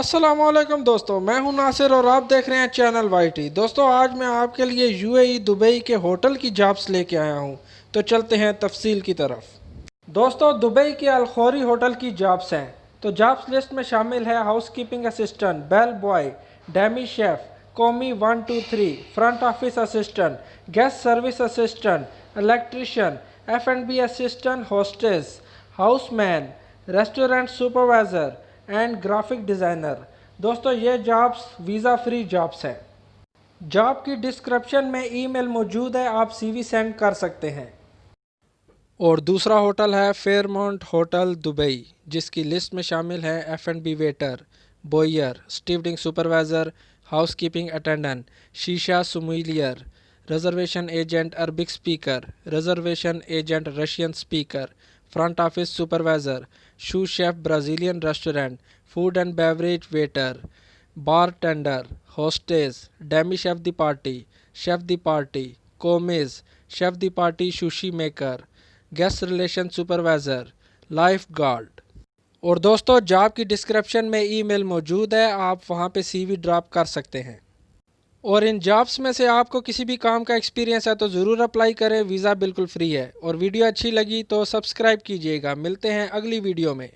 अस्सलामुअलैकुम दोस्तों, मैं हूं नासिर और आप देख रहे हैं चैनल वाईटी। दोस्तों आज मैं आपके लिए यूएई दुबई के होटल की जॉब्स लेके आया हूं, तो चलते हैं तफसील की तरफ। दोस्तों दुबई के अलखोरी होटल की जॉब्स हैं। तो जॉब्स लिस्ट में शामिल है housekeeping assistant, bell boy, demi chef, commis 123, front office assistant, guest service assistant, electrician, F&B assistant, hostess, houseman, restaurant supervisor and graphic designer. दोस्तों ये जॉब्स वीज़ा फ्री जॉब्स हैं। Job की description में email मौजूद है, आप सीवी सेंड कर सकते हैं। और दूसरा होटल है फेयरमाउंट होटल दुबई, जिसकी लिस्ट में शामिल है F&B waiter, buyer, stewarding supervisor, housekeeping attendant, shisha sommelier, reservation agent Arabic speaker, reservation agent Russian speaker, front office supervisor, sous chef Brazilian restaurant, food and beverage waiter, bartender, hostess, demi chef de partie, commis, chef de partie, sushi maker, guest relation supervisor, life guard. और दोस्तों job की description में email मौजूद है, आप वहां पे CV drop कर सकते हैं। और इन जॉब्स में से आपको किसी भी काम का एक्सपीरियंस है तो ज़रूर अप्लाई करें, वीज़ा बिल्कुल फ्री है। और वीडियो अच्छी लगी तो सब्सक्राइब कीजिएगा। मिलते हैं अगली वीडियो में।